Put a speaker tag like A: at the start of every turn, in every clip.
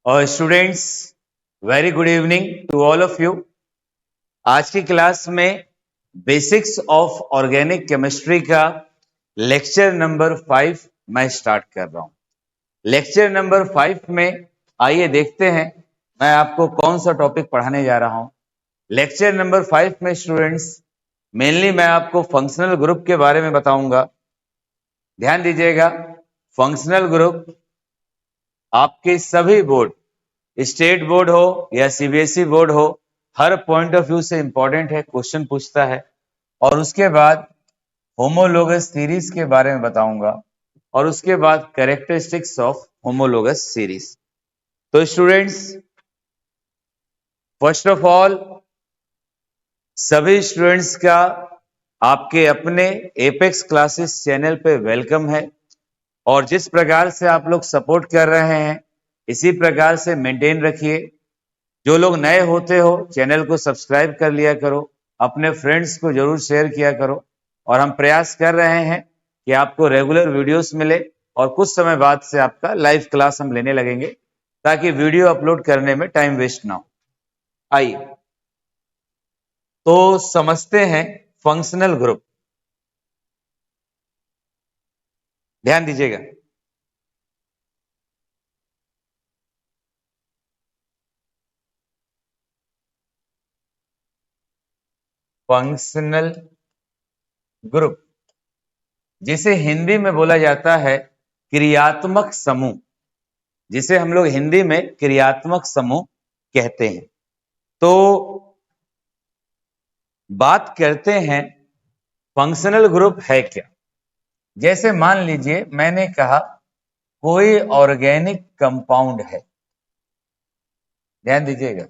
A: और students, very good evening to all of you. आज की क्लास में बेसिक्स ऑफ ऑर्गेनिक केमिस्ट्री का लेक्चर नंबर 5 मैं स्टार्ट कर रहा हूं। लेक्चर नंबर 5 में आइए देखते हैं मैं आपको कौन सा टॉपिक पढ़ाने जा रहा हूं। लेक्चर नंबर 5 में स्टूडेंट्स मेनली मैं आपको फंक्शनल ग्रुप के बारे में बताऊंगा। ध्यान दीजिएगा, फंक्शनल ग्रुप आपके सभी बोर्ड, स्टेट बोर्ड हो या सीबीएसई बोर्ड हो, हर पॉइंट ऑफ व्यू से इंपॉर्टेंट है, क्वेश्चन पूछता है। और उसके बाद होमोलोगस सीरीज के बारे में बताऊंगा और उसके बाद कैरेक्टरिस्टिक्स ऑफ होमोलोगस सीरीज। तो स्टूडेंट्स, फर्स्ट ऑफ ऑल सभी स्टूडेंट्स का आपके अपने एपेक्स क्लासेस चैनल पे वेलकम है। और जिस प्रकार से आप लोग सपोर्ट कर रहे हैं इसी प्रकार से मेंटेन रखिए। जो लोग नए होते हो चैनल को सब्सक्राइब कर लिया करो, अपने फ्रेंड्स को जरूर शेयर किया करो। और हम प्रयास कर रहे हैं कि आपको रेगुलर वीडियोस मिले और कुछ समय बाद से आपका लाइव क्लास हम लेने लगेंगे ताकि वीडियो अपलोड करने में टाइम वेस्ट ना हो। आइए तो समझते हैं फंक्शनल ग्रुप। ध्यान दीजिएगा, फंक्शनल ग्रुप जिसे हिंदी में बोला जाता है क्रियात्मक समूह, जिसे हम लोग हिंदी में क्रियात्मक समूह कहते हैं। तो बात करते हैं फंक्शनल ग्रुप है क्या। जैसे मान लीजिए मैंने कहा कोई ऑर्गेनिक कंपाउंड है। ध्यान दीजिएगा,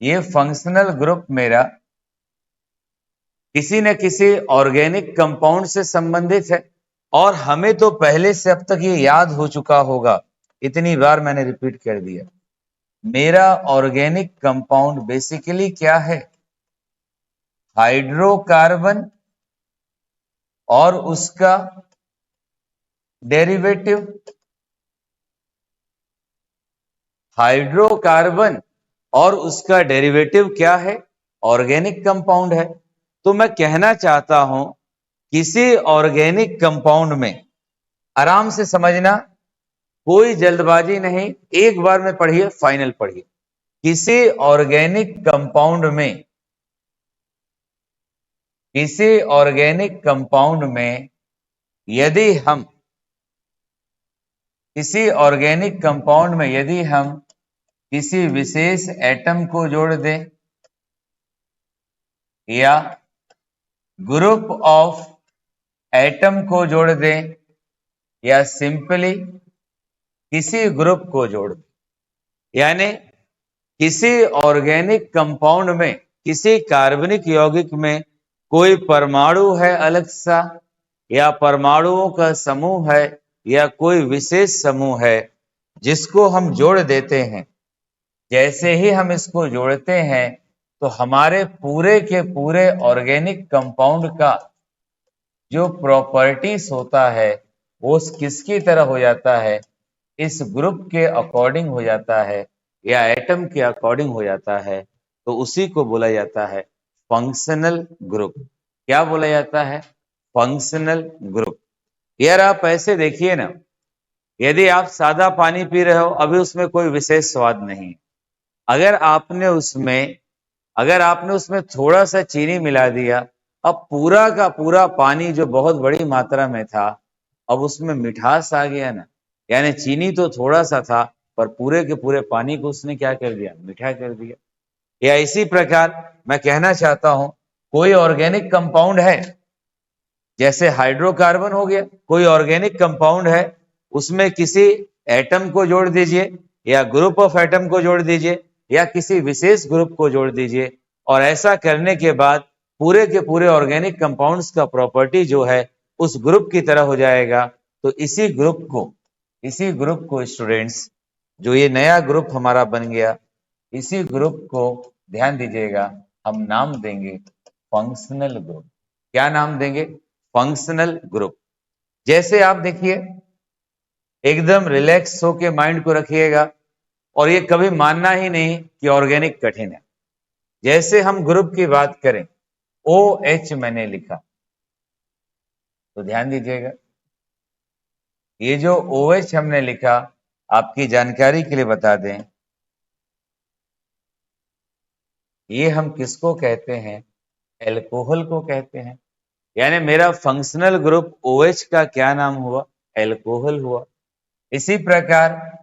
A: ये फंक्शनल ग्रुप मेरा किसी न किसी ऑर्गेनिक कंपाउंड से संबंधित है। और हमें तो पहले से अब तक ये याद हो चुका होगा, इतनी बार मैंने रिपीट कर दिया। मेरा ऑर्गेनिक कंपाउंड बेसिकली क्या है? हाइड्रोकार्बन और उसका डेरिवेटिव। हाइड्रोकार्बन और उसका डेरिवेटिव क्या है? ऑर्गेनिक कंपाउंड है। तो मैं कहना चाहता हूं किसी ऑर्गेनिक कंपाउंड में, आराम से समझना, कोई जल्दबाजी नहीं, एक बार में पढ़िए, फाइनल पढ़िए। किसी ऑर्गेनिक कंपाउंड में, किसी ऑर्गेनिक कंपाउंड में यदि हम, किसी ऑर्गेनिक कंपाउंड में यदि हम किसी विशेष एटम को जोड़ दें या ग्रुप ऑफ एटम को जोड़ दें या सिंपली किसी ग्रुप को जोड़ दें, यानी किसी ऑर्गेनिक कंपाउंड में किसी कार्बनिक यौगिक में कोई परमाणु है अलग सा, या परमाणुओं का समूह है, या कोई विशेष समूह है जिसको हम जोड़ देते हैं। जैसे ही हम इसको जोड़ते हैं तो हमारे पूरे के पूरे ऑर्गेनिक कंपाउंड का जो प्रॉपर्टीज होता है वो किसकी तरह हो जाता है? इस ग्रुप के अकॉर्डिंग हो जाता है या एटम के अकॉर्डिंग हो जाता है। तो उसी को बोला जाता है फंक्शनल ग्रुप। क्या बोला जाता है? Functional group. यार आप ऐसे देखिए ना, यदि आप सादा पानी पी रहे हो, अभी उसमें कोई विशेष स्वाद नहीं, अगर आपने उसमें अगर आपने उसमें थोड़ा सा चीनी मिला दिया, अब पूरा का पूरा पानी जो बहुत बड़ी मात्रा में था, अब उसमें मिठास आ गया ना। यानी चीनी तो थोड़ा सा था पर पूरे के पूरे पानी को उसने क्या कर दिया? मीठा कर दिया। या इसी प्रकार मैं कहना चाहता हूं कोई ऑर्गेनिक कंपाउंड है, जैसे हाइड्रोकार्बन हो गया, कोई ऑर्गेनिक कंपाउंड है, उसमें किसी एटम को जोड़ दीजिए या ग्रुप ऑफ एटम को जोड़ दीजिए या किसी विशेष ग्रुप को जोड़ दीजिए। और ऐसा करने के बाद पूरे के पूरे ऑर्गेनिक कंपाउंड्स का प्रॉपर्टी जो है उस ग्रुप की तरह हो जाएगा। तो इसी ग्रुप को स्टूडेंट्स, जो ये नया ग्रुप हमारा बन गया, इसी ग्रुप को ध्यान दीजिएगा हम नाम देंगे फंक्शनल ग्रुप। क्या नाम देंगे? Functional group. जैसे आप देखिए एकदम रिलैक्स होके माइंड को रखिएगा और ये कभी मानना ही नहीं कि ऑर्गेनिक कठिन है। जैसे हम ग्रुप की बात करें, OH मैंने लिखा, तो ध्यान दीजिएगा, ये जो OH हमने लिखा, आपकी जानकारी के लिए बता दें, ये हम किसको कहते हैं? एल्कोहल को कहते हैं। यानी मेरा फंक्शनल ग्रुप OH का क्या नाम हुआ? एल्कोहल हुआ। इसी प्रकार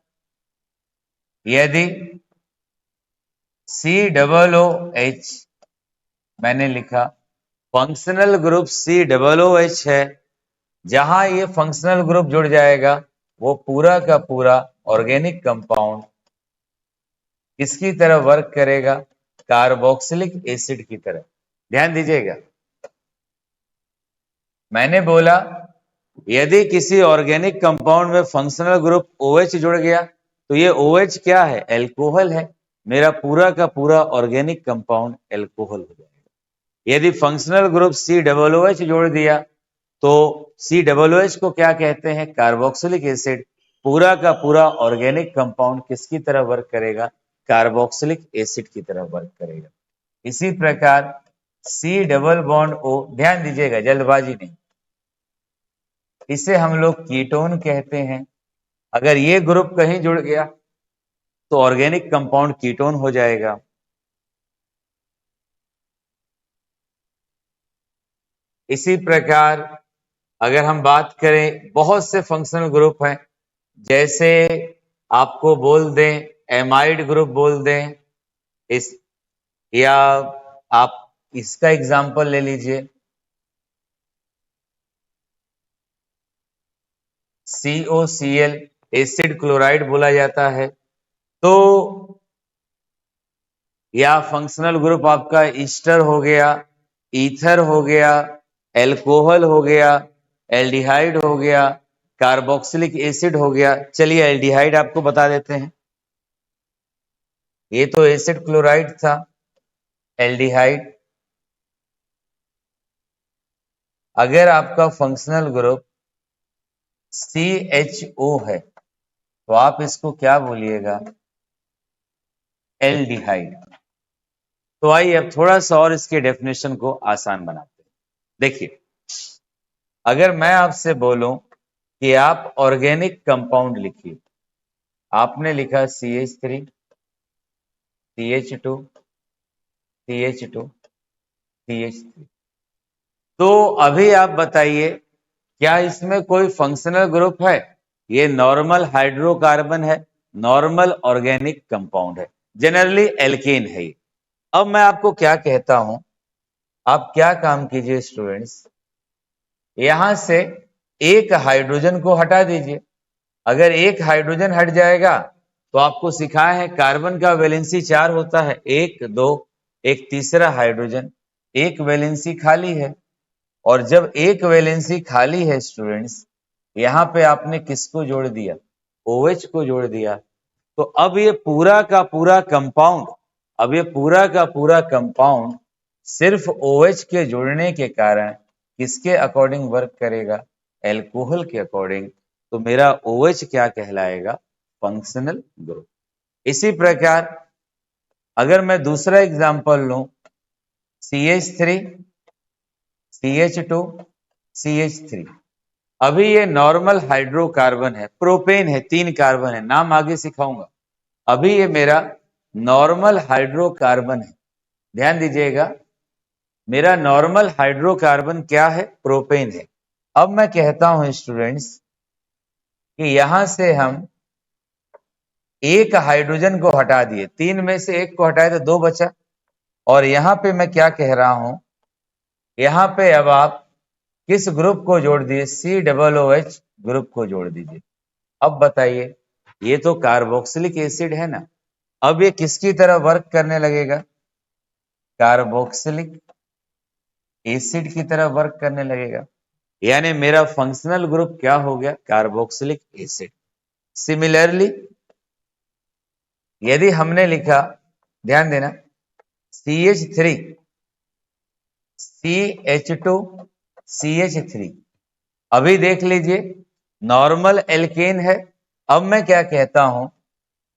A: यदि COOH मैंने लिखा, फंक्शनल ग्रुप COOH है, जहां ये फंक्शनल ग्रुप जुड़ जाएगा वो पूरा का पूरा ऑर्गेनिक कंपाउंड किसकी तरह वर्क करेगा? कार्बोक्सिलिक एसिड की तरह। ध्यान दीजिएगा, मैंने बोला यदि किसी ऑर्गेनिक कंपाउंड में फंक्शनल ग्रुप OH जुड़ गया तो ये OH क्या है? एल्कोहल है। मेरा पूरा का पूरा ऑर्गेनिक कंपाउंड एल्कोहल हो जाएगा। यदि फंक्शनल ग्रुप COOH जोड़ दिया तो COOH को क्या कहते हैं? Carboxylic acid. पूरा का पूरा ऑर्गेनिक कंपाउंड किसकी तरह वर्क करेगा? कार्बोक्सिलिक एसिड की तरह वर्क करेगा। इसी प्रकार C+O, ध्यान दीजिएगा, जल्दबाजी नहीं, इसे हम लोग कीटोन कहते हैं। अगर ये ग्रुप कहीं जुड़ गया तो ऑर्गेनिक कंपाउंड कीटोन हो जाएगा। इसी प्रकार अगर हम बात करें, बहुत से फंक्शनल ग्रुप हैं, जैसे आपको बोल दें एमाइड ग्रुप बोल दें, इस या आप इसका एग्जांपल ले लीजिए, COCl, एसिड क्लोराइड बोला जाता है। तो या फंक्शनल ग्रुप आपका ईस्टर हो गया, ईथर हो गया, एल्कोहल हो गया, एल्डिहाइड हो गया, कार्बोक्सिलिक एसिड हो गया। चलिए एल्डिहाइड आपको बता देते हैं, ये तो एसिड क्लोराइड था, एल्डिहाइड। अगर आपका फंक्शनल ग्रुप CHO है तो आप इसको क्या बोलिएगा? एल्डिहाइड। तो आइए अब थोड़ा सा और इसके डेफिनेशन को आसान बनाते हैं। देखिए, अगर मैं आपसे बोलूं कि आप ऑर्गेनिक कंपाउंड लिखिए, आपने लिखा CH3, CH2, CH2, CH3, तो अभी आप बताइए क्या इसमें कोई फंक्शनल ग्रुप है? ये नॉर्मल हाइड्रोकार्बन है, नॉर्मल ऑर्गेनिक कंपाउंड है, जनरली एल्केन है ये। अब मैं आपको क्या कहता हूं, आप क्या काम कीजिए स्टूडेंट्स, यहां से एक हाइड्रोजन को हटा दीजिए। अगर एक हाइड्रोजन हट जाएगा तो आपको सिखाया है कार्बन का वैलेंसी 4 होता है, 1 2, एक तीसरा हाइड्रोजन, एक वैलेंसी खाली है। और जब एक वैलेंसी खाली है स्टूडेंट्स, यहां पे आपने किसको जोड़ दिया? OH को जोड़ दिया। तो अब ये पूरा का पूरा कंपाउंड, अब ये पूरा का पूरा कंपाउंड सिर्फ OH के जुड़ने के कारण किसके अकॉर्डिंग वर्क करेगा? एल्कोहल के अकॉर्डिंग। तो मेरा OH क्या कहलाएगा? Functional group. इसी प्रकार अगर मैं दूसरा एग्जांपल लूं, CH3, CH2, CH3, अभी ये नॉर्मल हाइड्रोकार्बन है, प्रोपेन है, 3 कार्बन है, नाम आगे सिखाऊंगा। अभी ये मेरा नॉर्मल हाइड्रोकार्बन है। ध्यान दीजिएगा, मेरा नॉर्मल हाइड्रोकार्बन क्या है? प्रोपेन है। अब मैं कहता हूं स्टूडेंट्स कि यहां से हम एक हाइड्रोजन को हटा दिए, 3 में से एक को हटाए तो 2 बचा। और यहां पे मैं क्या कह रहा हूं, यहां पे अब आप किस ग्रुप को जोड़ दिए? COOH ग्रुप को जोड़ दीजिए। अब बताइए, ये तो कार्बोक्सिलिक एसिड है ना, अब ये किसकी तरह वर्क करने लगेगा? कार्बोक्सिलिक एसिड की तरह वर्क करने लगेगा। यानी मेरा फंक्शनल ग्रुप क्या हो गया? Carboxylic acid. सिमिलरली यदि हमने लिखा, ध्यान देना, CH3, CH2, CH3, अभी देख लीजिए नॉर्मल एल्केन है, अब मैं क्या कहता हूं,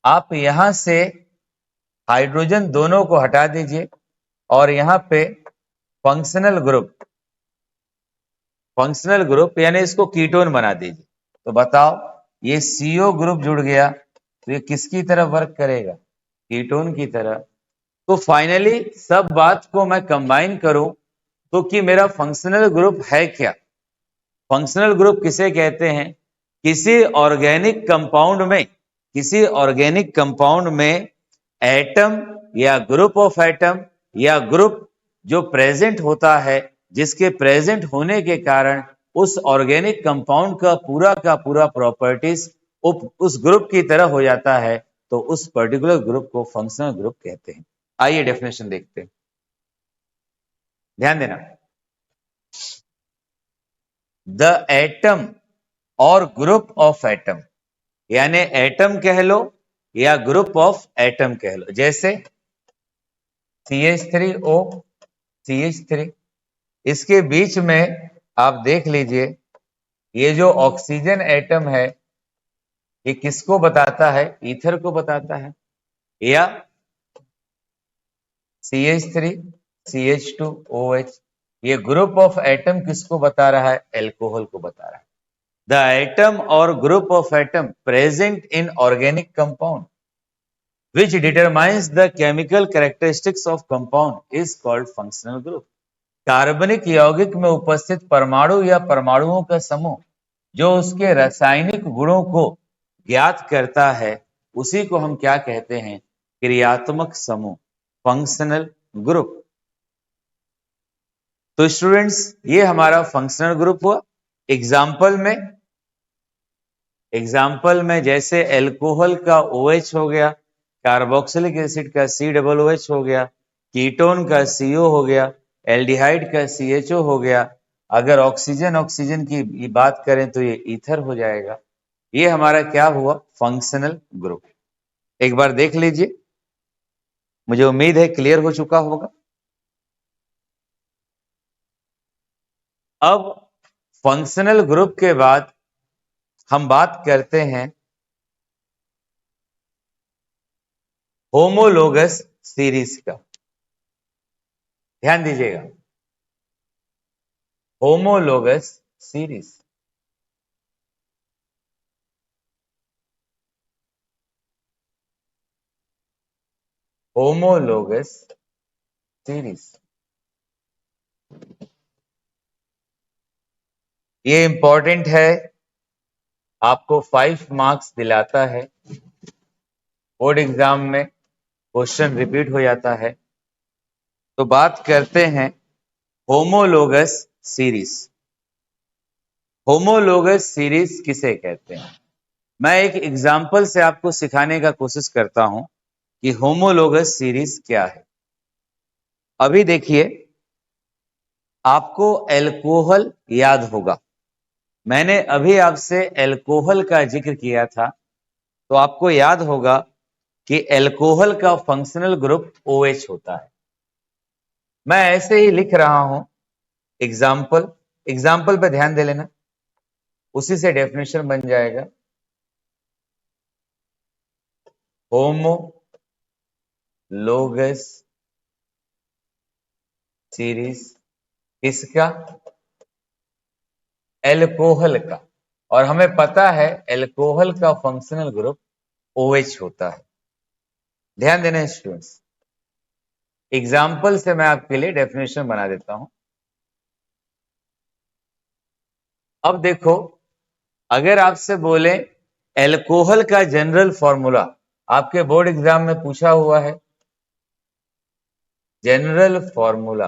A: आप यहां से हाइड्रोजन दोनों को हटा दीजिए और यहां पे फंक्शनल ग्रुप यानी इसको कीटोन बना दीजिए। तो बताओ, ये CO ग्रुप जुड़ गया तो ये किसकी तरह वर्क करेगा? कीटोन की तरह। तो फाइनली सब बात को मैं कंबाइन करूं तो कि मेरा फंक्शनल ग्रुप है क्या? फंक्शनल ग्रुप किसे कहते हैं? किसी ऑर्गेनिक कंपाउंड में एटम या ग्रुप ऑफ एटम या ग्रुप जो प्रेजेंट होता है, जिसके प्रेजेंट होने के कारण उस ऑर्गेनिक कंपाउंड का पूरा प्रॉपर्टीज उस ग्रुप की तरह हो जाता है, तो उस पर्टिकुलर ग्रुप को फंक्शनल ग्रुप कहते हैं। आइए डेफिनेशन देखते हैं, ध्यान देना। द एटम और ग्रुप ऑफ एटम, यानी एटम कह लो या ग्रुप ऑफ एटम कह लो, जैसे CH3O CH3, इसके बीच में आप देख लीजिए, ये जो ऑक्सीजन एटम है ये किसको बताता है? ईथर को बताता है। या CH3 CH2OH, ये ग्रुप ऑफ एटम किसको बता रहा है? एल्कोहल को बता रहा है। द एटम और group of atom present in organic compound which determines the chemical characteristics of compound is called functional group। कार्बनिक यौगिक में उपस्थित परमाणु या परमाणुओं का समूह जो उसके रासायनिक गुणों को ज्ञात करता है, उसी को हम क्या कहते हैं? क्रियात्मक समूह, फंक्शनल ग्रुप। तो स्टूडेंट्स, ये हमारा फंक्शनल ग्रुप हुआ। एग्जाम्पल में जैसे एल्कोहल का OH हो गया, कार्बोक्सिलिक एसिड का COOH हो गया, कीटोन का CO हो गया, एल्डिहाइड का CHO हो गया। अगर ऑक्सीजन की बात करें तो ये ईथर हो जाएगा। ये हमारा क्या हुआ? Functional group. एक बार देख लीजिए, मुझे उम्मीद है क्लियर हो चुका होगा। अब फंक्शनल ग्रुप के बाद हम बात करते हैं होमोलोगस सीरीज का। ध्यान दीजिएगा, होमोलोगस सीरीज। होमोलोगस सीरीज, ये इंपॉर्टेंट है, आपको 5 मार्क्स दिलाता है। बोर्ड एग्जाम में क्वेश्चन रिपीट हो जाता है। तो बात करते हैं होमोलोगस सीरीज। होमोलोगस सीरीज किसे कहते हैं? मैं एक एग्जाम्पल से आपको सिखाने का कोशिश करता हूं कि होमोलोगस सीरीज क्या है। अभी देखिए, आपको एल्कोहल याद होगा, मैंने अभी आपसे एल्कोहल का जिक्र किया था, तो आपको याद होगा कि एल्कोहल का फंक्शनल ग्रुप OH होता है। मैं ऐसे ही लिख रहा हूं एग्जाम्पल पे ध्यान दे लेना, उसी से डेफिनेशन बन जाएगा। होमोलोगस सीरीज किसका? एल्कोहल का। और हमें पता है एल्कोहल का फंक्शनल ग्रुप OH होता है। ध्यान देना स्टूडेंट्स, एग्जाम्पल से मैं आपके लिए डेफिनेशन बना देता हूं। अब देखो, अगर आपसे बोले एल्कोहल का जनरल फॉर्मूला, आपके बोर्ड एग्जाम में पूछा हुआ है जनरल फॉर्मूला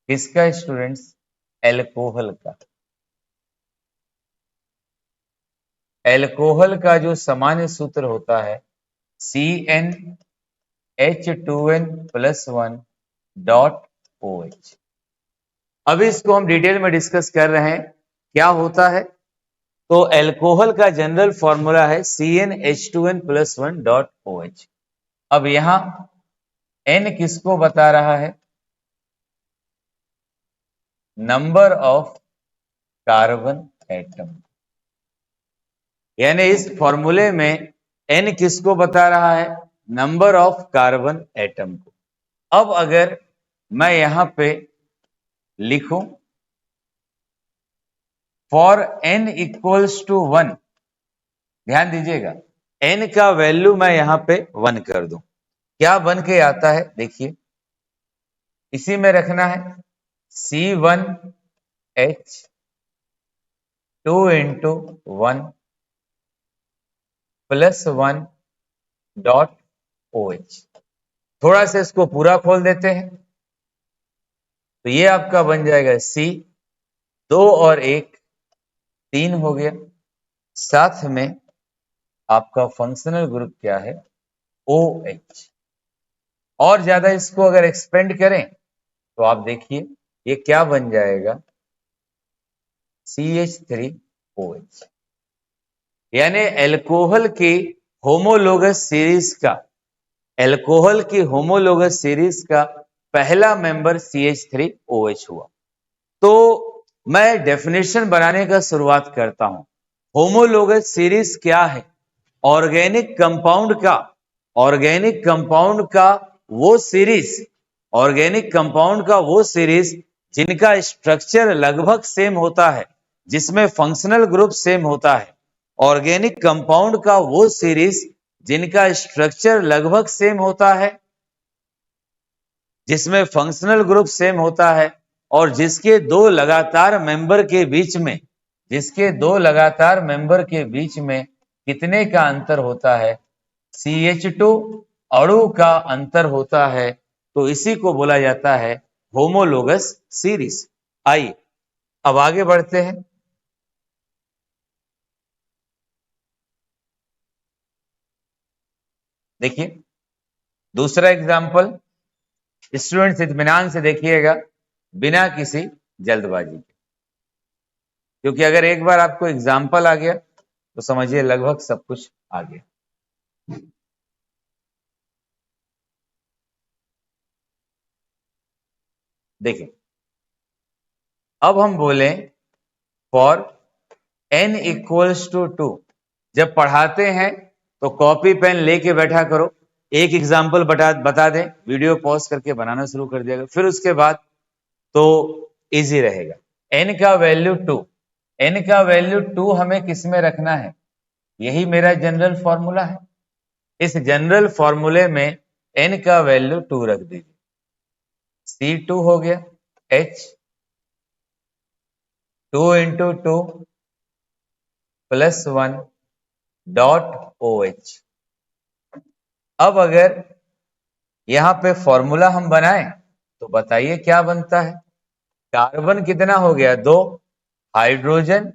A: किसका स्टूडेंट्स? एल्कोहल का। एल्कोहल का जो सामान्य सूत्र होता है CnH2n+1 डॉट OH। अभी इसको हम डिटेल में डिस्कस कर रहे हैं क्या होता है। तो एल्कोहल का जनरल फॉर्मूला है CnH2n+1 डॉट OH। अब यहां N किसको बता रहा है? Number of carbon atom. यानी इस फॉर्मूले में n किसको बता रहा है? नंबर ऑफ कार्बन एटम को। अब अगर मैं यहां पे लिखूं फॉर n इक्वल्स टू 1, ध्यान दीजिएगा n का वैल्यू मैं यहां पे 1 कर दूं, क्या बन के आता है देखिए, इसी में रखना है C1H2 into 1 plus 1 dot OH। थोड़ा सा इसको पूरा खोल देते हैं तो ये आपका बन जाएगा C, 2 और 1 3 हो गया, साथ में आपका फंक्शनल ग्रुप क्या है? OH। और ज्यादा इसको अगर एक्सपेंड करें तो आप देखिए ये क्या बन जाएगा? CH3OH। यानी अल्कोहल की होमोलोगस सीरीज का, अल्कोहल की होमोलोगस सीरीज का पहला मेंबर CH3OH हुआ। तो मैं डेफिनेशन बनाने का शुरुआत करता हूं। होमोलोगस सीरीज क्या है? ऑर्गेनिक कंपाउंड का, ऑर्गेनिक कंपाउंड का वो सीरीज, ऑर्गेनिक कंपाउंड का वो सीरीज जिनका स्ट्रक्चर लगभग सेम होता है, जिसमें फंक्शनल ग्रुप सेम होता है। ऑर्गेनिक कंपाउंड का वो सीरीज जिनका स्ट्रक्चर लगभग सेम होता है, जिसमें फंक्शनल ग्रुप सेम होता है और जिसके दो लगातार मेंबर के बीच में, जिसके दो लगातार मेंबर के बीच में कितने का अंतर होता है? CH2 अणु का अंतर होता है। तो इसी को बोला जाता है होमोलोगस सीरीज। आइए अब आगे बढ़ते हैं। देखिए दूसरा एग्जाम्पल, स्टूडेंट्स इत्मीनान से देखिएगा, बिना किसी जल्दबाजी के, क्योंकि अगर एक बार आपको एग्जाम्पल आ गया तो समझिए लगभग सब कुछ आ गया। देखिए अब हम बोले फॉर n इक्वल्स टू 2। जब पढ़ाते हैं तो कॉपी पेन लेके बैठा करो, एक एग्जाम्पल बता दें, वीडियो पॉज करके बनाना शुरू कर दिया, फिर उसके बाद तो इजी रहेगा। n का वैल्यू 2, n का वैल्यू 2 हमें किस में रखना है? यही मेरा जनरल फॉर्मूला है। इस जनरल फॉर्मूले में n का वैल्यू 2 रख दीजिए। C2 हो गया, H 2 into 2 plus 1 dot OH। अब अगर यहां पे फॉर्मूला हम बनाएं तो बताइए क्या बनता है? कार्बन कितना हो गया? 2, हाइड्रोजन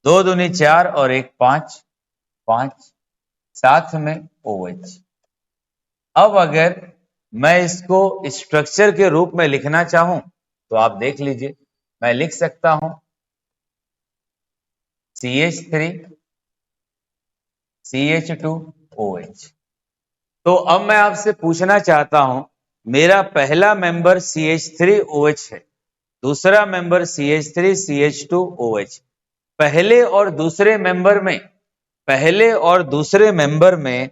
A: 2 दूनी 4 और 1 5, 5, साथ में OH। अब अगर मैं इसको स्ट्रक्चर के रूप में लिखना चाहूं तो आप देख लीजिए, मैं लिख सकता हूं CH3 CH2OH। तो अब मैं आपसे पूछना चाहता हूं, मेरा पहला मेंबर CH3OH है, दूसरा मेंबर CH3 CH2OH। पहले और दूसरे मेंबर में, पहले और दूसरे मेंबर में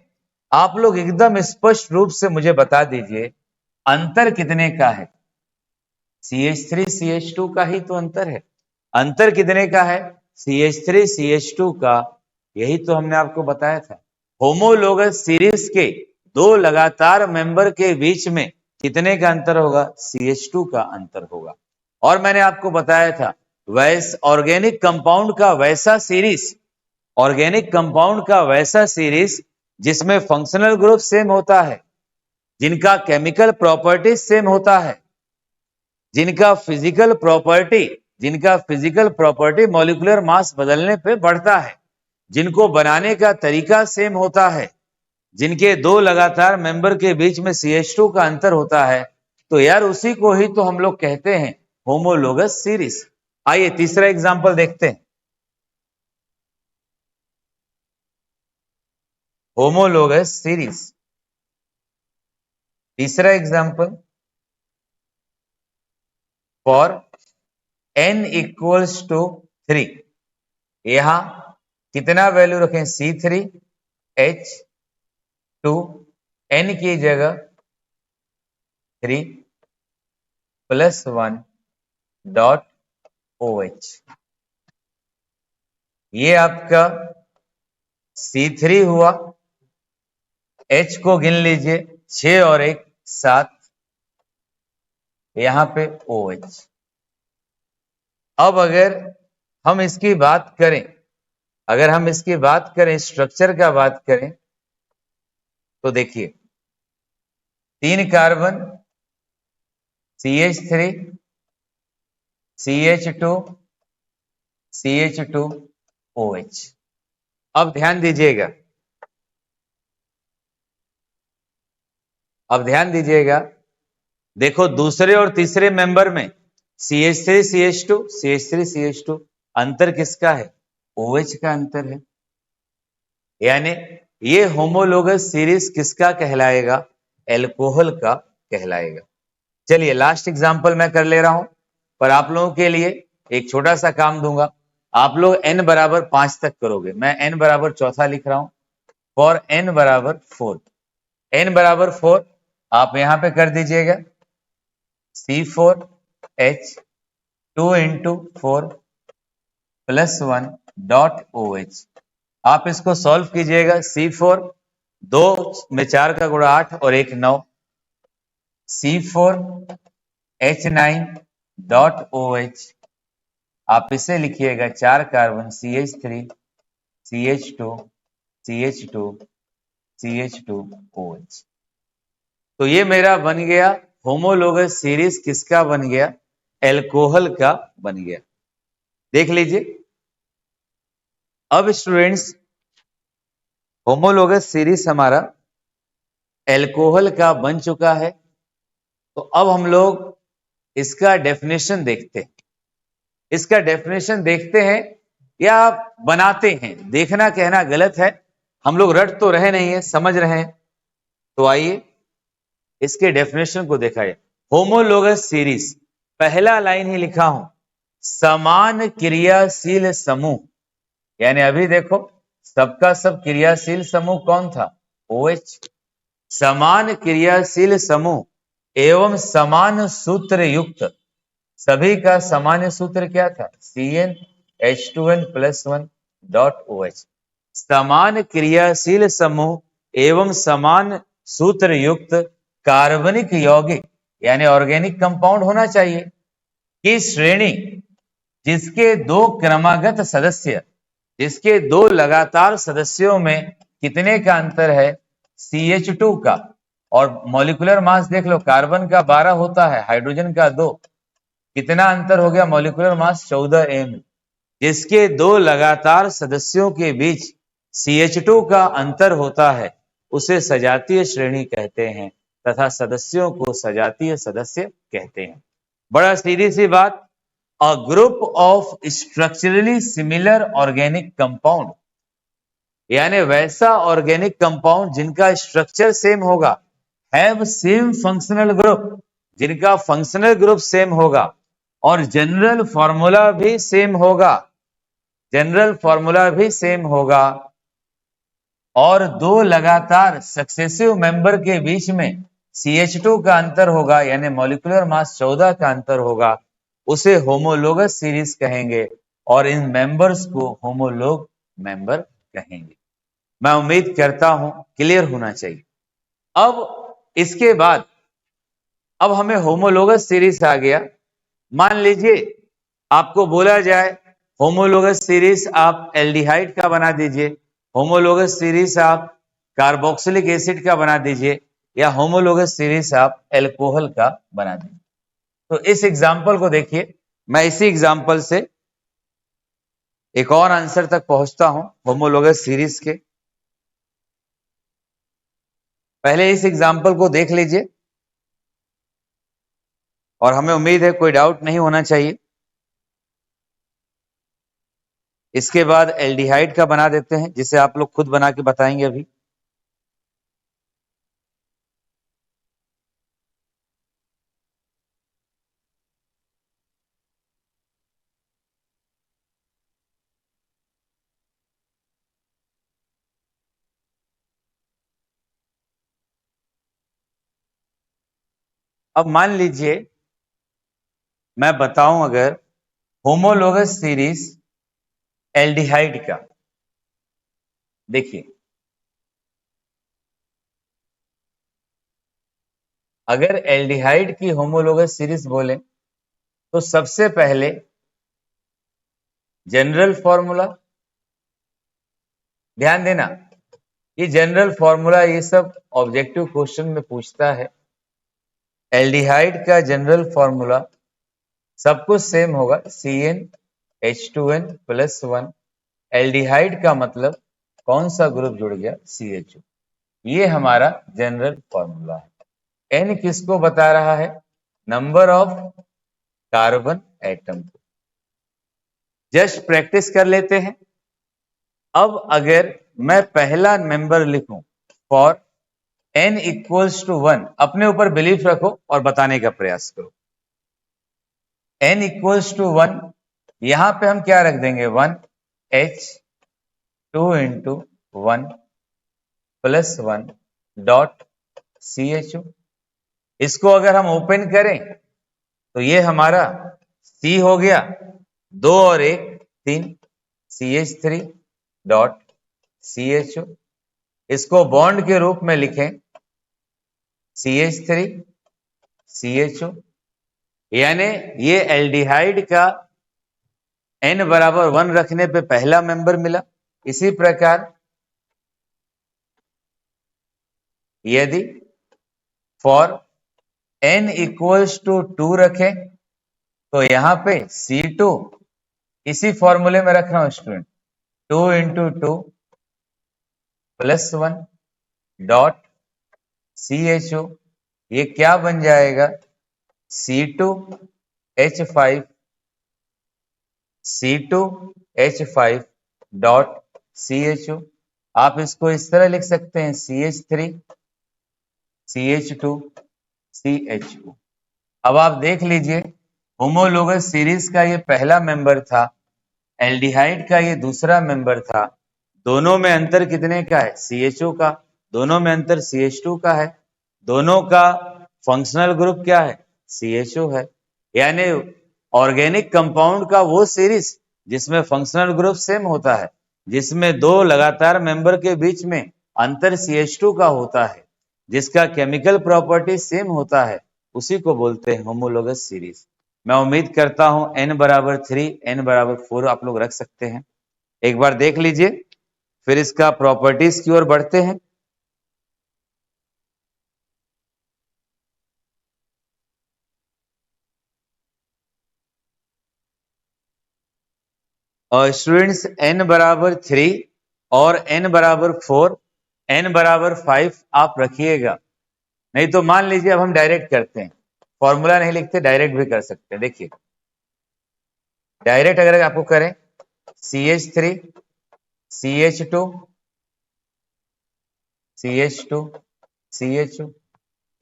A: आप लोग एकदम स्पष्ट रूप से मुझे बता दीजिए अंतर कितने का है? CH3 CH2 का ही तो अंतर है। अंतर कितने का है? CH3 CH2 का। यही तो हमने आपको बताया था। होमोलोगस सीरीज के दो लगातार मेंबर के बीच में कितने का अंतर होगा? CH2 का अंतर होगा। और मैंने आपको बताया था वैस ऑर्गेनिक कंपाउंड का वैसा सीरीज, ऑर्गेनिक कंपाउंड का वैसा सीरीज जिसमें फंक्शनल ग्रुप सेम होता है, जिनका केमिकल प्रॉपर्टी सेम होता है, जिनका फिजिकल प्रॉपर्टी, जिनका फिजिकल प्रॉपर्टी मॉलिक्यूलर मास बदलने पे बढ़ता है, जिनको बनाने का तरीका सेम होता है, जिनके दो लगातार मेंबर के बीच में CH2 का अंतर होता है, तो यार उसी को ही तो हम लोग कहते हैं होमोलोगस सीरीज। आइए तीसरा एग्जांपल देखते हैं। होमोलोगस सीरीज, तीसरा example for n equals to 3। यहां कितना वैल्यू रखें, C3H2, N की जगह 3 + 1 डॉट OH। ये आपका C3 हुआ, H को गिन लीजिए, 6 और 1 7, यहां पे OH। अब अगर हम इसकी बात करें, स्ट्रक्चर का बात करें, तो देखिए 3 कार्बन, CH3, CH2, CH2OH। अब ध्यान दीजिएगा, देखो दूसरे और तीसरे मेंबर में CH3 CH2 CH3 CH2, अंतर किसका है, OH का अंतर है। यानी ये होमोलोगस सीरीज किसका कहलाएगा, एल्कोहल का कहलाएगा। चलिए लास्ट एग्जांपल मैं कर ले रहा हूं, पर आप लोगों के लिए एक छोटा सा काम दूंगा। आप लोग n बराबर 5 तक करोगे, मैं n बराबर चौथा लिख रहा हूं, फॉर n बराबर 4। n बराबर 4 आप यहां पे कर दीजिएगा, C4H2 इंटू 4 + 1 डॉट OH। आप इसको सॉल्व कीजिएगा, C4 2 में 4 का गुणा 8 और 1 9, C4H9 डॉट OH। आप इसे लिखिएगा 4 carbon, CH3 CH2 CH2 CH2OH। तो ये मेरा बन गया होमोलोगस सीरीज, किसका बन गया, एल्कोहल का बन गया। देख लीजिए, अब स्टूडेंट्स होमोलोगस सीरीज हमारा एल्कोहल का बन चुका है। तो अब हम लोग इसका डेफिनेशन देखते हैं या बनाते हैं। देखना कहना गलत है, हम लोग रट तो रहे नहीं है, समझ रहे हैं। तो आइए इसके डेफिनेशन को देखा जाए। होमोलोगस सीरीज, पहला लाइन ही लिखा हूं, समान क्रियाशील समूह। यानी अभी देखो सबका सब क्रियाशील समूह कौन था, OH। समान क्रियाशील समूह एवं समान सूत्र युक्त, सभी का सामान्य सूत्र क्या था, CnH2n+1 डॉट OH। समान क्रियाशील समूह एवं समान सूत्र युक्त कार्बनिक यौगिक यानी ऑर्गेनिक कंपाउंड होना चाहिए की श्रेणी, जिसके दो क्रमागत सदस्य, जिसके दो लगातार सदस्यों में कितने का अंतर है, CH2 का। और मॉलिक्यूलर मास देख लो, कार्बन का 12 होता है, हाइड्रोजन का 2, कितना अंतर हो गया, मॉलिक्यूलर मास 14 m। जिसके दो लगातार सदस्यों के बीच CH2 का अंतर होता है, उसे सजातीय श्रेणी कहते हैं तथा सदस्यों को सजातीय सदस्य कहते हैं। बड़ा सीधी सी बात, a group of structurally similar organic compound, यानी वैसा ऑर्गेनिक कंपाउंड जिनका स्ट्रक्चर सेम होगा, हैव सेम फंक्शनल ग्रुप, जिनका फंक्शनल ग्रुप सेम होगा और जनरल फॉर्मूला भी सेम होगा, और दो लगातार सक्सेसिव मेंबर के बीच में CH2 का अंतर होगा, यानी मॉलिक्यूलर मास 14 का अंतर होगा, उसे होमोलोगस सीरीज कहेंगे और इन मेंबर्स को होमोलोग मेंबर कहेंगे। मैं उम्मीद करता हूं क्लियर होना चाहिए। अब इसके बाद अब हमें होमोलोगस सीरीज आ गया। मान लीजिए आपको बोला जाए होमोलोगस सीरीज आप एल्डिहाइड का बना दीजिए, होमोलोगस सीरीज आप कार्बोक्सिलिक एसिड का बना दीजिए, या होमोलोगस सीरीज आप एल्कोहल का बना दीजिए। तो इस एग्जाम्पल को देखिए, मैं इसी एग्जाम्पल से एक और आंसर तक पहुंचता हूं होमोलोगस सीरीज के। पहले इस एग्जाम्पल को देख लीजिए और हमें उम्मीद है कोई डाउट नहीं होना चाहिए। इसके बाद एल्डिहाइड का बना देते हैं, जिसे आप लोग खुद बना के बताएंगे अभी। अब मान लीजिए मैं बताऊं अगर होमोलोगस सीरीज एल्डिहाइड का, देखिए अगर एल्डिहाइड की होमोलोगस सीरीज बोले तो सबसे पहले जनरल फॉर्मूला, ध्यान देना ये जनरल फॉर्मूला ये सब ऑब्जेक्टिव क्वेश्चन में पूछता है। एल्डिहाइड का जनरल फॉर्मूला सब कुछ सेम होगा, CnH2n प्लस 1। एल्डिहाइड का मतलब कौन सा ग्रुप जुड़ गया, CHO। ये हमारा जनरल फॉर्मूला है। N किसको बता रहा है, नंबर ऑफ कार्बन एटम को। जस्ट प्रैक्टिस कर लेते हैं। अब अगर मैं पहला मेंबर लिखूं फॉर n इक्वल्स टू 1, अपने ऊपर बिलीफ रखो और बताने का प्रयास करो। n इक्वल्स टू 1, यहां पे हम क्या रख देंगे, 1H 2 into 1 plus 1 dot CHO। इसको अगर हम ओपन करें तो ये हमारा C हो गया, 2 और 1 3, CH3 डॉट CHO। इसको बॉन्ड के रूप में लिखें CH3 CHO, यानी ये एल्डिहाइड का n बराबर 1 रखने पे पहला मेंबर मिला। इसी प्रकार यदि फॉर n इक्वल्स टू 2 रखें तो यहां पे C2 इसी फॉर्मूले में रख रहा हूं student, 2 into 2 plus 1 dot CHO। ये क्या बन जाएगा, C2H5 C2H5 डॉट CHO। आप इसको इस तरह लिख सकते हैं, CH3 CH2 CHO। अब आप देख लीजिए होमोलोगस सीरीज का ये पहला मेंबर था, एल्डिहाइड का ये दूसरा मेंबर था। दोनों में अंतर कितने का है, CHO का। दोनों में अंतर CH2 का है। दोनों का फंक्शनल ग्रुप क्या है, CHO है। यानी ऑर्गेनिक कंपाउंड का वो सीरीज जिसमें फंक्शनल ग्रुप सेम होता है, जिसमें दो लगातार मेंबर के बीच में अंतर CH2 का होता है, जिसका केमिकल प्रॉपर्टी सेम होता है, उसी को बोलते हैं होमोलोगस सीरीज। मैं उम्मीद करता हूं n बराबर 3 n बराबर 4 आप लोग रख सकते हैं। एक बार देख लीजिए, फिर इसका प्रॉपर्टीज की ओर बढ़ते हैं। और स्टूडेंट्स n बराबर 3 और n बराबर 4, n बराबर 5 आप रखिएगा। नहीं तो मान लीजिए अब हम डायरेक्ट करते हैं, फॉर्मूला नहीं लिखते, डायरेक्ट भी कर सकते हैं। देखिए डायरेक्ट अगर आपको करें CH3 CH2 CH2 CHO,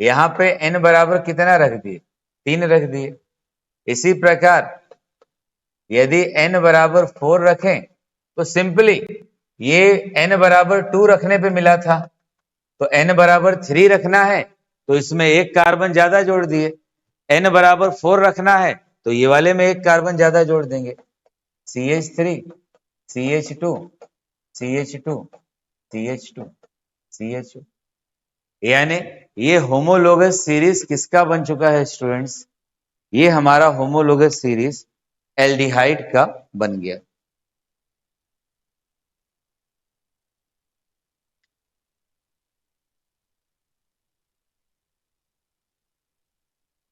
A: यहां पे n बराबर कितना रख दिए, 3 रख दिए। इसी प्रकार यदि n बराबर 4 रखें तो सिंपली ये n बराबर 2 रखने पे मिला था, तो n बराबर 3 रखना है तो इसमें एक कार्बन ज्यादा जोड़ दिए। n बराबर 4 रखना है तो ये वाले में एक कार्बन ज्यादा जोड़ देंगे, CH3 CH2 CH2 CH2 CHO। यानी ये होमोलोगस सीरीज किसका बन चुका है स्टूडेंट्स, ये हमारा होमोलोगस सीरीज एल्डिहाइड का बन गया।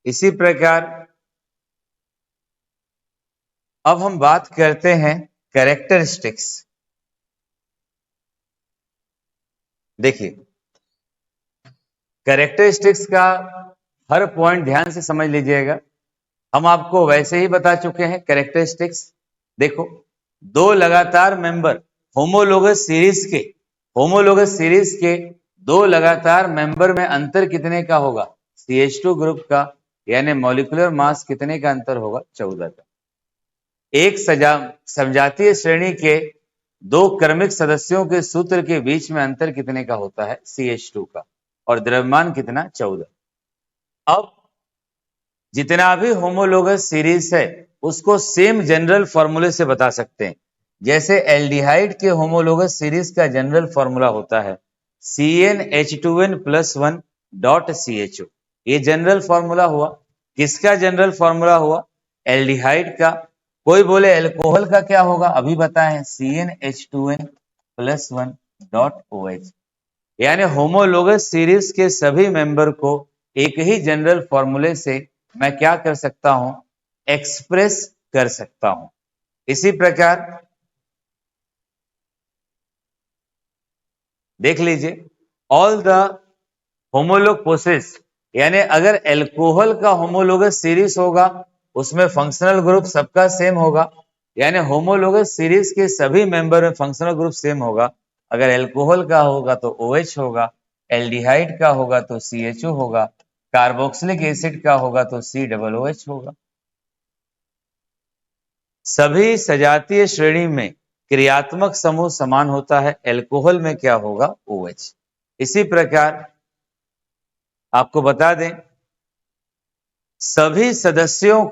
A: इसी प्रकार अब हम बात करते हैं कैरेक्टरिस्टिक्स। देखिए कैरेक्टरिस्टिक्स का हर पॉइंट ध्यान से समझ लीजिएगा। हम आपको वैसे ही बता चुके हैं कैरेक्टरिस्टिक्स। देखो दो लगातार मेंबर होमोलोगस सीरीज के दो लगातार मेंबर में अंतर कितने का होगा, CH2 ग्रुप का, यानी मॉलिक्यूलर मास कितने का अंतर होगा, 14 का। एक समजातीय श्रेणी के दो क्रमिक सदस्यों के सूत्र के बीच में अंतर कितने का होता है, CH2 का, और द्रव्यमान कितना, 14। अब जितना भी होमोलोगस सीरीज है उसको सेम जनरल फॉर्मूले से बता सकते हैं। जैसे एल्डिहाइड के होमोलोगस सीरीज का जनरल फॉर्मूला होता है CnH2n+1 .CHO। ये जनरल फॉर्मूला हुआ। किसका जनरल फॉर्मूला हुआ? एल्डिहाइड का। कोई बोले एल्कोहल का क्या होगा? अभी बताएं, CnH2n+1 .OH। यानी होमोलोगस सीरीज के सभी मेंबर को एक ही जनरल फॉर्मूले से मैं क्या कर सकता हूं? एक्सप्रेस कर सकता हूं। इसी प्रकार देख लीजिए, ऑल द होमोलोग पोसेस, यानी अगर एल्कोहल का होमोलोगस सीरीज होगा उसमें फंक्शनल ग्रुप सबका सेम होगा, यानी होमोलोगस सीरीज के सभी मेंबर में फंक्शनल ग्रुप सेम होगा। अगर एल्कोहल का होगा तो OH होगा, एल्डिहाइड का होगा तो CHO होगा, कार्बोक्सिलिक एसिड का होगा तो COOH होगा। सभी सजातीय श्रेणी में क्रियात्मक समूह समान होता है। एल्कोहल में क्या होगा? OH। इसी प्रकार आपको बता दें, सभी सदस्यों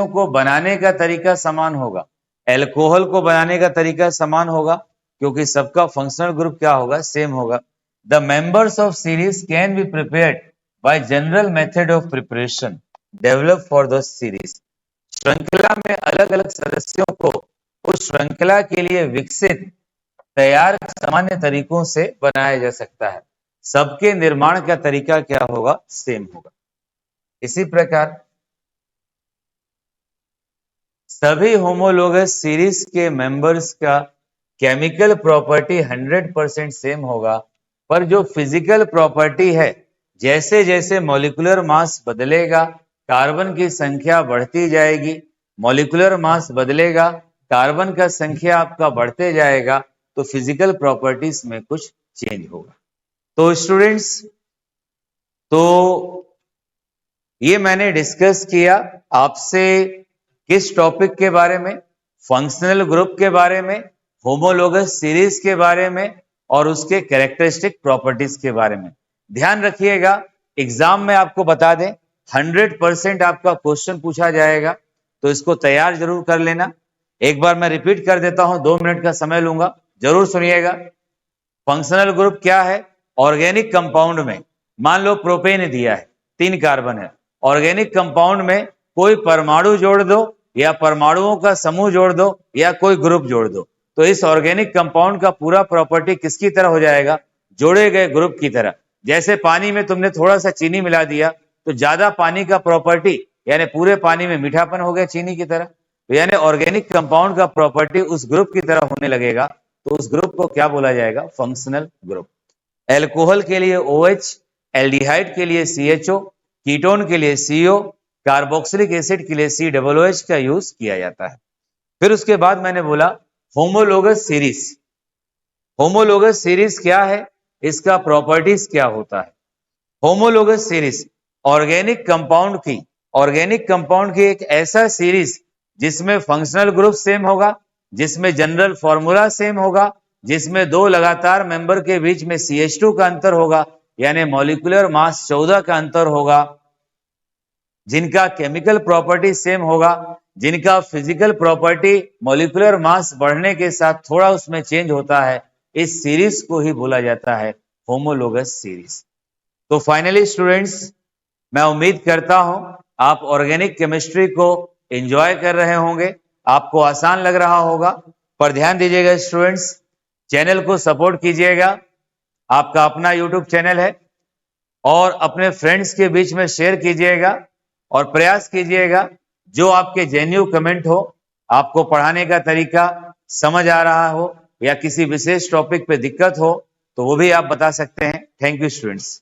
A: को बनाने का तरीका समान होगा। एल्कोहल को बनाने का तरीका समान होगा क्योंकि सबका फंक्शनल ग्रुप क्या होगा? सेम होगा। The members of series can be prepared by general method of preparation develop for the series. श्रृंखला में अलग अलग सदस्यों को उस श्रृंखला के लिए विकसित तैयार सामान्य तरीकों से बनाया जा सकता है। सबके निर्माण का तरीका क्या होगा? सेम होगा। इसी प्रकार सभी होमोलोगस सीरीज के मेंबर्स का केमिकल प्रॉपर्टी 100% सेम होगा, पर जो फिजिकल प्रॉपर्टी है, जैसे जैसे मॉलिक्यूलर मास बदलेगा कार्बन की संख्या बढ़ती जाएगी। मॉलिक्यूलर मास बदलेगा, कार्बन का संख्या आपका बढ़ते जाएगा, तो फिजिकल प्रॉपर्टीज में कुछ चेंज होगा। तो स्टूडेंट्स, तो ये मैंने डिस्कस किया आपसे किस टॉपिक के बारे में? फंक्शनल ग्रुप के बारे में, होमोलोगस सीरीज के बारे में और उसके कैरेक्टरिस्टिक प्रॉपर्टीज के बारे में। ध्यान रखिएगा, एग्जाम में आपको बता दें 100% आपका क्वेश्चन पूछा जाएगा, तो इसको तैयार जरूर कर लेना। एक बार मैं रिपीट कर देता हूं, 2 मिनट का समय लूंगा, जरूर सुनिएगा। फंक्शनल ग्रुप क्या है? ऑर्गेनिक कंपाउंड में मान लो प्रोपेन दिया है, 3 कार्बन है। ऑर्गेनिक कंपाउंड में कोई परमाणु जोड़ दो या परमाणुओं का समूह जोड़ दो या कोई ग्रुप जोड़ दो, तो इस ऑर्गेनिक कंपाउंड का पूरा प्रॉपर्टी किसकी तरह हो जाएगा? जोड़े गए ग्रुप की तरह। जैसे पानी में तुमने थोड़ा सा चीनी मिला दिया तो ज्यादा पानी का प्रॉपर्टी यानी पूरे पानी में मीठापन हो गया चीनी की तरह। तो यानी ऑर्गेनिक कंपाउंड का प्रॉपर्टी उस ग्रुप की तरह होने लगेगा, तो उस ग्रुप को क्या बोला जाएगा? Functional group. एल्कोहल के लिए OH, एल्डिहाइड के लिए CHO, कीटोन के लिए CO, कार्बोक्सिलिक एसिड के लिए COOH का यूज किया जाता है। फिर उसके बाद मैंने बोला होमोलोगस सीरीज। होमोलोगस सीरीज क्या है? इसका प्रॉपर्टीज क्या होता है? होमोलोगस सीरीज ऑर्गेनिक कंपाउंड की एक ऐसा सीरीज जिसमें फंक्शनल ग्रुप सेम होगा, जिसमें जनरल फॉर्मूला सेम होगा, जिसमें 2 लगातार मेंबर के बीच में CH2 का अंतर होगा, यानी मॉलिक्यूलर मास 14 का अंतर होगा, जिनका केमिकल प्रॉपर्टी सेम होगा, जिनका फिजिकल प्रॉपर्टी मॉलिक्यूलर मास बढ़ने के साथ थोड़ा उसमें चेंज होता है, इस सीरीज को ही बोला जाता है होमोलोगस सीरीज। तो फाइनली स्टूडेंट्स, मैं उम्मीद करता हूं आप ऑर्गेनिक केमिस्ट्री को एंजॉय कर रहे होंगे, आपको आसान लग रहा होगा। पर ध्यान दीजिएगा स्टूडेंट्स, चैनल को सपोर्ट कीजिएगा, आपका अपना यूट्यूब चैनल है, और अपने फ्रेंड्स के बीच में शेयर कीजिएगा और प्रयास कीजिएगा जो आपके जेन्युइन कमेंट हो, आपको पढ़ाने का तरीका समझ आ रहा हो या किसी विशेष टॉपिक पे दिक्कत हो तो वो भी आप बता सकते हैं। Thank you students.